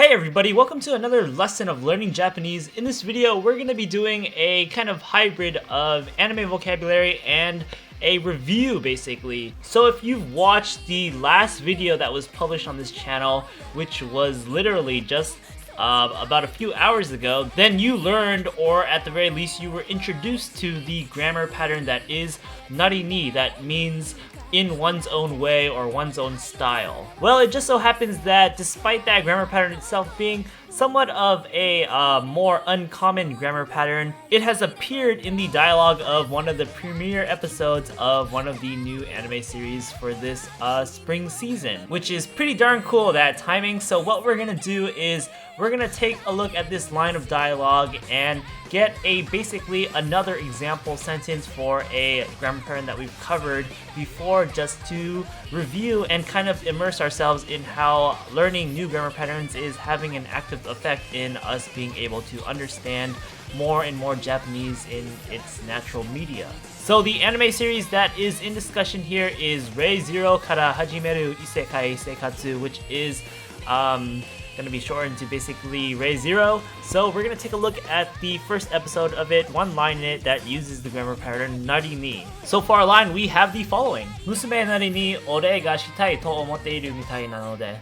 Hey everybody, welcome to another lesson of learning Japanese. In this video, we're going to be doing a kind of hybrid of anime vocabulary and a review basically. So if you've watched the last video that was published on this channel, which was literally just about a few hours ago, then you learned, or at the very least you were introduced to the grammar pattern that is nari ni, that means in one's own way or one's own style. Well, it just so happens that despite that grammar pattern itself being somewhat of a more uncommon grammar pattern, it has appeared in the dialogue of one of the premiere episodes of one of the new anime series for this spring season, which is pretty darn cool, that timing. So what we're gonna do is we're gonna take a look at this line of dialogue and get basically another example sentence for a grammar pattern that we've covered before, just to review and kind of immerse ourselves in how learning new grammar patterns is having an active effect in us being able to understand more and more Japanese in its natural media. So the anime series that is in discussion here is Re:Zero kara Hajimeru Isekai Seikatsu, which is gonna be shortened to basically Re:Zero. So we're gonna take a look at the first episode of it, one line in it that uses the grammar pattern nari ni. So for our line, we have the following: Musume nari ni orei ga shitai to omotteru mitai na no de.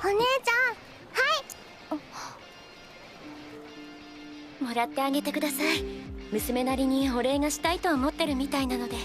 お姉ちゃん、はい。もらってあげてください。娘なりにお礼がしたいと思ってるみたいなので。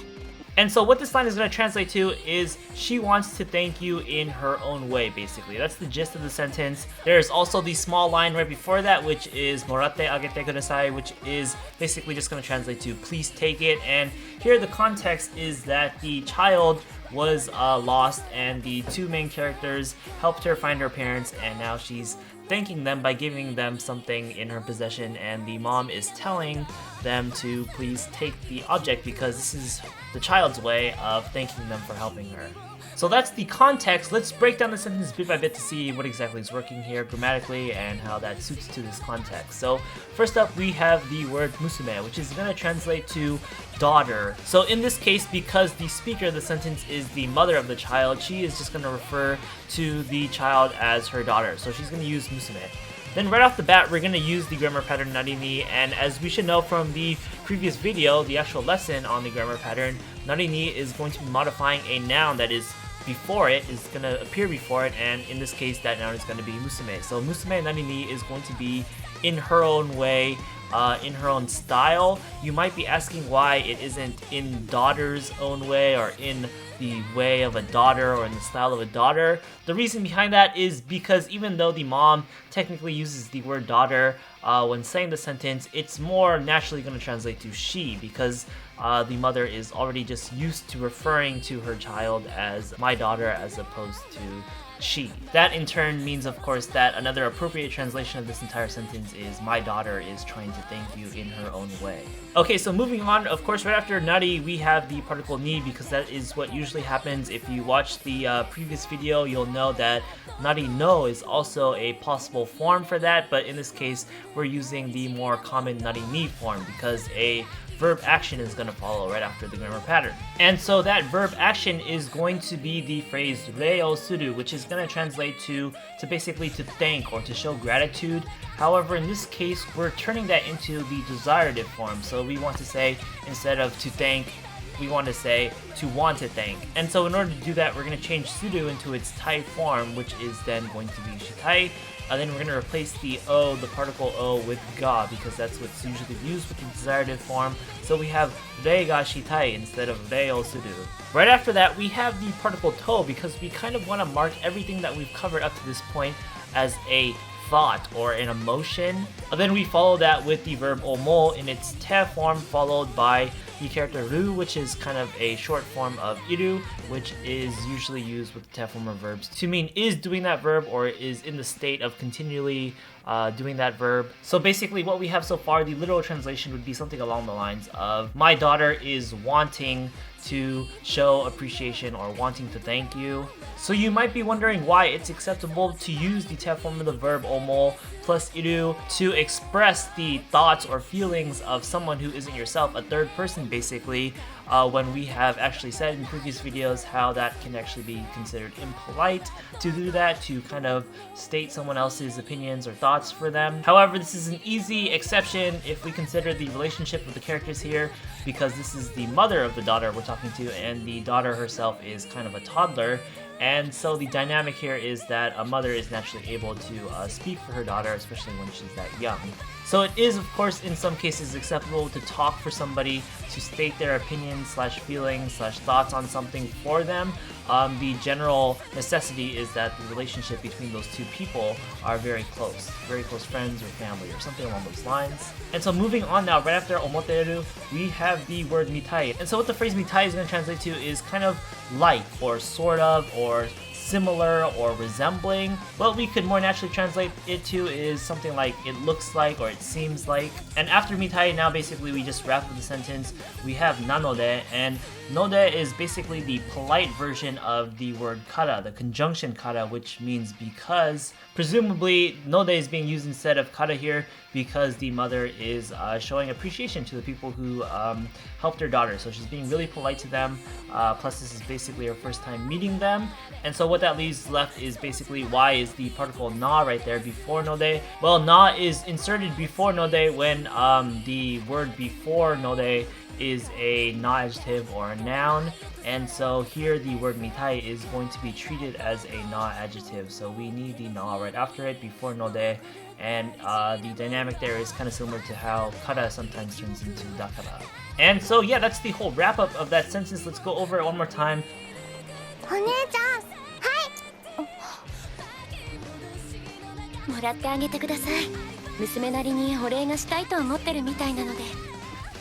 And so what this line is going to translate to is she wants to thank you in her own way, basically. That's the gist of the sentence. There's also the small line right before that, which is moratte agete kudasai, which is basically just going to translate to please take it. And here the context is that the child was lost and the two main characters helped her find her parents, and now she's thanking them by giving them something in her possession, and the mom is telling them to please take the object because this is the child's way of thanking them for helping her. So that's the context. Let's break down the sentence bit by bit to see what exactly is working here grammatically and how that suits to this context. So first up, we have the word musume, which is going to translate to daughter. So in this case, because the speaker of the sentence is the mother of the child, she is just going to refer to the child as her daughter. So she's going to use musume. Then right off the bat, we're going to use the grammar pattern nari ni, and as we should know from the previous video, the actual lesson on the grammar pattern, nari ni is going to be modifying a noun that is before it, is going to appear before it, and in this case that noun is going to be musume. So musume nari ni is going to be in her own way, in her own style. You might be asking why it isn't in daughter's own way, or in the way of a daughter, or in the style of a daughter. The reason behind that is because even though the mom technically uses the word daughter when saying the sentence, it's more naturally going to translate to she, because the mother is already just used to referring to her child as my daughter as opposed to she. That in turn means, of course, that another appropriate translation of this entire sentence is my daughter is trying to thank you in her own way. Okay, so moving on, of course, right after nari, we have the particle ni, because that is what usually happens. If you watch the previous video, you'll know that nari no is also a possible form for that, but in this case, we're using the more common nari ni form because a verb action is going to follow right after the grammar pattern. And so that verb action is going to be the phrase rei o suru, which is going to translate to basically to thank or to show gratitude. However, in this case, we're turning that into the desiderative form. So we want to say, instead of to thank, we want to say to want to thank. And so in order to do that, we're going to change suru into its tai form, which is then going to be shitai. Then we're going to replace the o, the particle o, with ga, because that's what's usually used with the desiderative form. So we have rei ga shitai instead of rei o suru. Right after that, we have the particle to, because we kind of want to mark everything that we've covered up to this point as a thought or an emotion. And then we follow that with the verb omo in its te form, followed by the character ru, which is kind of a short form of iru, which is usually used with the te form of verbs to mean is doing that verb or is in the state of continually doing that verb. So basically what we have so far, the literal translation would be something along the lines of my daughter is wanting to show appreciation or wanting to thank you. So you might be wondering why it's acceptable to use the te form of the verb omo plus iru to express the thoughts or feelings of someone who isn't yourself, a third person basically, when we have actually said in previous videos how that can actually be considered impolite to do that, to kind of state someone else's opinions or thoughts for them. However, this is an easy exception if we consider the relationship of the characters here, because this is the mother of the daughter we're talking to, and the daughter herself is kind of a toddler. And so the dynamic here is that a mother is naturally able to speak for her daughter, especially when she's that young. So it is, of course, in some cases acceptable to talk for somebody, to state their opinions slash feelings slash thoughts on something for them. The general necessity is that the relationship between those two people are very close friends or family or something along those lines. And so moving on now, right after omotteru, we have the word mitai. And so what the phrase mitai is going to translate to is kind of like, or sort of, or similar, or resembling. What we could more naturally translate it to is something like it looks like, or it seems like. And after mitai, now basically we just wrap up the sentence. We have nanode, and node is basically the polite version of the word kara, the conjunction kara, which means because. Presumably, node is being used instead of kara here because the mother is showing appreciation to the people who helped her daughter. So she's being really polite to them, plus this is basically her first time meeting them. And so what that leaves left is basically why is the particle na right there before node. Well, na is inserted before node when the word before node is a na adjective or a noun, and so here the word mitai is going to be treated as a na adjective, so we need the na right after it before node, and the dynamic there is kind of similar to how kara sometimes turns into dakara. And so yeah, that's the whole wrap up of that sentence. Let's go over it one more time. お姉ちゃん、はい。もらってあげてください。娘なりにお礼がしたいと思ってるみたいなので。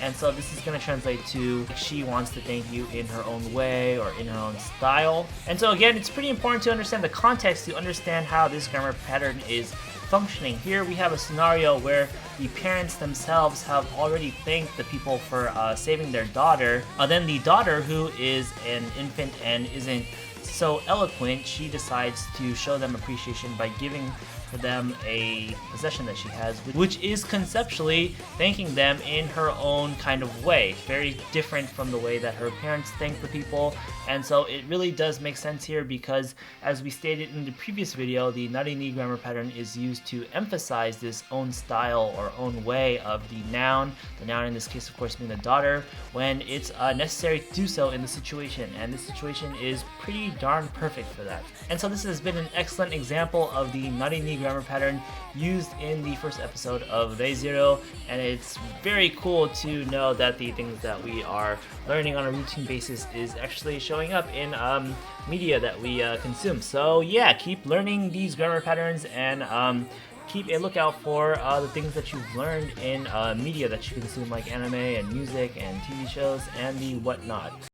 And so this is going to translate to she wants to thank you in her own way or in her own style. And so again, it's pretty important to understand the context to understand how this grammar pattern is functioning. Here we have a scenario where the parents themselves have already thanked the people for saving their daughter. Then the daughter, who is an infant and isn't so eloquent, she decides to show them appreciation by giving for them a possession that she has, which is conceptually thanking them in her own kind of way. Very different from the way that her parents thank the people, and so it really does make sense here because, as we stated in the previous video, the nari ni grammar pattern is used to emphasize this own style or own way of the noun in this case of course being the daughter, when it's necessary to do so in the situation, and this situation is pretty darn perfect for that. And so this has been an excellent example of the nari ni grammar pattern used in the first episode of Re:Zero, and it's very cool to know that the things that we are learning on a routine basis is actually showing up in media that we consume. So yeah, keep learning these grammar patterns and keep a lookout for the things that you've learned in media that you consume, like anime and music and TV shows and the whatnot.